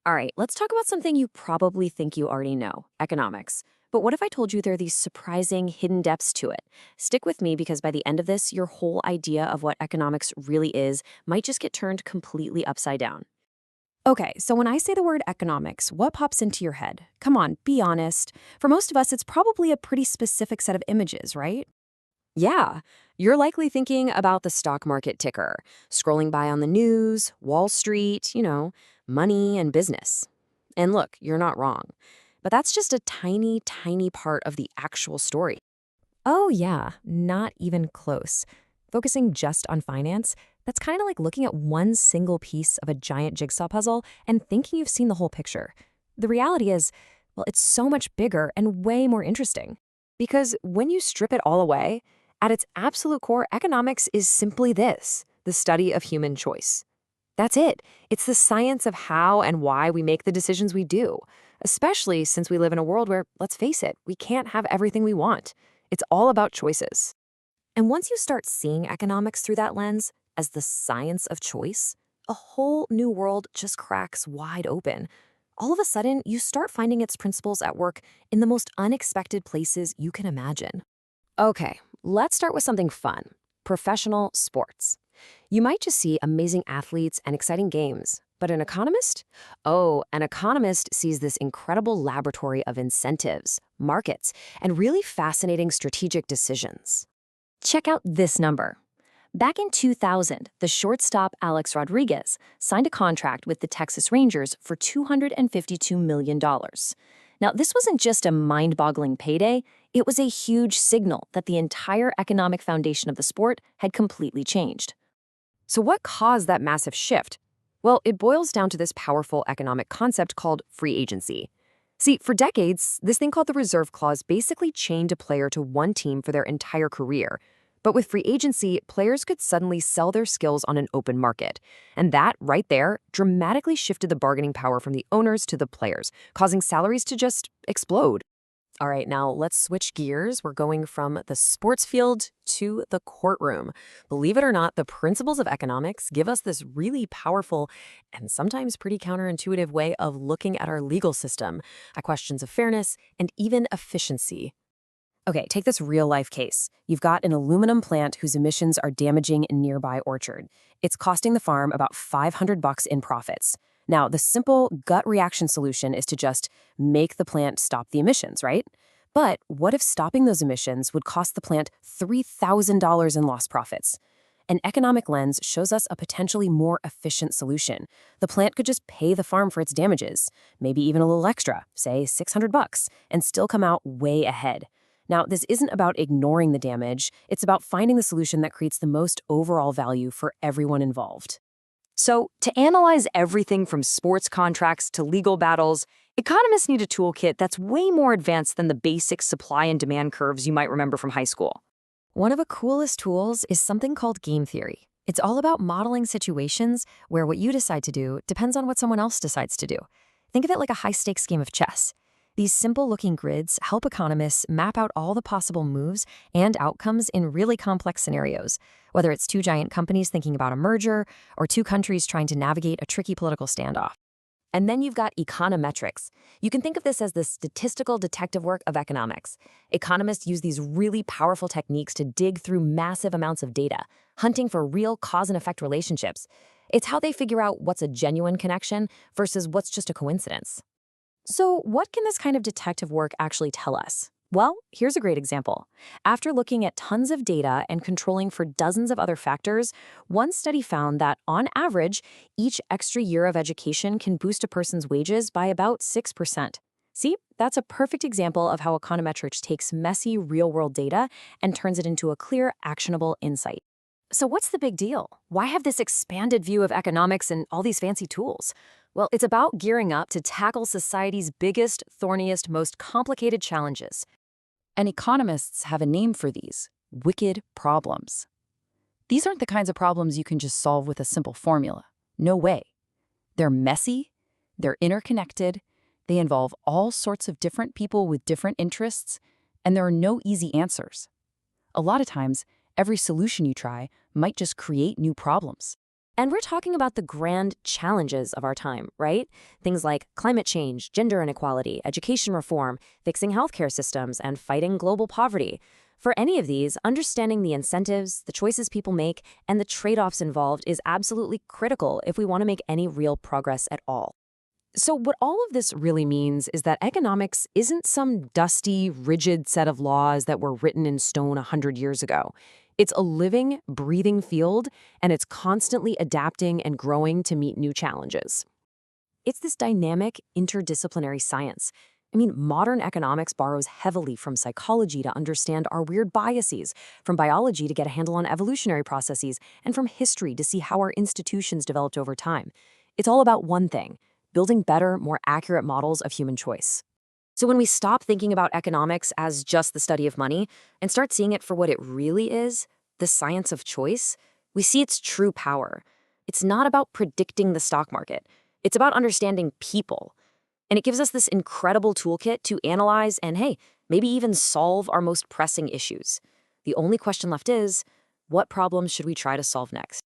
All right, let's talk about something you probably think you already know, economics. But what if I told you there are these surprising hidden depths to it? Stick with me because by the end of this, your whole idea of what economics really is might just get turned completely upside down. Okay, so when I say the word economics, what pops into your head? Come on, be honest. For most of us, it's probably a pretty specific set of images, right? Yeah, you're likely thinking about the stock market ticker, scrolling by on the news, Wall Street, money and business. And look, you're not wrong. But that's just a tiny, tiny part of the actual story. Oh, yeah, not even close. Focusing just on finance, that's kind of like looking at one single piece of a giant jigsaw puzzle and thinking you've seen the whole picture. The reality is, well, it's so much bigger and way more interesting. Because when you strip it all away, at its absolute core, economics is simply this: the study of human choice. That's it. It's the science of how and why we make the decisions we do, especially since we live in a world where, let's face it, we can't have everything we want. It's all about choices. And once you start seeing economics through that lens, as the science of choice, a whole new world just cracks wide open. All of a sudden, you start finding its principles at work in the most unexpected places you can imagine. Okay, let's start with something fun: professional sports. You might just see amazing athletes and exciting games. But an economist? Oh, an economist sees this incredible laboratory of incentives, markets, and really fascinating strategic decisions. Check out this number. Back in 2000, the shortstop Alex Rodriguez signed a contract with the Texas Rangers for $252 million. Now, this wasn't just a mind-boggling payday, it was a huge signal that the entire economic foundation of the sport had completely changed. So what caused that massive shift? Well, it boils down to this powerful economic concept called free agency. See, for decades, this thing called the reserve clause basically chained a player to one team for their entire career. But with free agency, players could suddenly sell their skills on an open market. And that, right there, dramatically shifted the bargaining power from the owners to the players, causing salaries to just explode. All right, now let's switch gears. We're going from the sports field to the courtroom. Believe it or not, the principles of economics give us this really powerful and sometimes pretty counterintuitive way of looking at our legal system, at questions of fairness and even efficiency. Okay, take this real-life case. You've got an aluminum plant whose emissions are damaging a nearby orchard. It's costing the farm about $500 in profits. Now, the simple gut reaction solution is to just make the plant stop the emissions, right? But what if stopping those emissions would cost the plant $3,000 in lost profits? An economic lens shows us a potentially more efficient solution. The plant could just pay the farm for its damages, maybe even a little extra, say $600, and still come out way ahead. Now, this isn't about ignoring the damage, it's about finding the solution that creates the most overall value for everyone involved. So, to analyze everything from sports contracts to legal battles, economists need a toolkit that's way more advanced than the basic supply and demand curves you might remember from high school. One of the coolest tools is something called game theory. It's all about modeling situations where what you decide to do depends on what someone else decides to do. Think of it like a high-stakes game of chess. These simple-looking grids help economists map out all the possible moves and outcomes in really complex scenarios, whether it's two giant companies thinking about a merger or two countries trying to navigate a tricky political standoff. And then you've got econometrics. You can think of this as the statistical detective work of economics. Economists use these really powerful techniques to dig through massive amounts of data, hunting for real cause and effect relationships. It's how they figure out what's a genuine connection versus what's just a coincidence. So, what can this kind of detective work actually tell us? Well, here's a great example. After looking at tons of data and controlling for dozens of other factors, one study found that, on average, each extra year of education can boost a person's wages by about 6%. See, that's a perfect example of how econometrics takes messy, real-world data and turns it into a clear, actionable insight. So what's the big deal? Why have this expanded view of economics and all these fancy tools? Well, it's about gearing up to tackle society's biggest, thorniest, most complicated challenges. And economists have a name for these: wicked problems. These aren't the kinds of problems you can just solve with a simple formula. No way. They're messy, they're interconnected, they involve all sorts of different people with different interests, and there are no easy answers. A lot of times, every solution you try might just create new problems. And we're talking about the grand challenges of our time, right? Things like climate change, gender inequality, education reform, fixing healthcare systems, and fighting global poverty. For any of these, understanding the incentives, the choices people make, and the trade-offs involved is absolutely critical if we want to make any real progress at all. So, what all of this really means is that economics isn't some dusty, rigid set of laws that were written in stone 100 years ago. It's a living, breathing field, and it's constantly adapting and growing to meet new challenges. It's this dynamic, interdisciplinary science. I mean, modern economics borrows heavily from psychology to understand our weird biases, from biology to get a handle on evolutionary processes, and from history to see how our institutions developed over time. It's all about one thing: building better, more accurate models of human choice. So when we stop thinking about economics as just the study of money and start seeing it for what it really is, the science of choice, we see its true power. It's not about predicting the stock market. It's about understanding people. And it gives us this incredible toolkit to analyze and, hey, maybe even solve our most pressing issues. The only question left is, what problems should we try to solve next?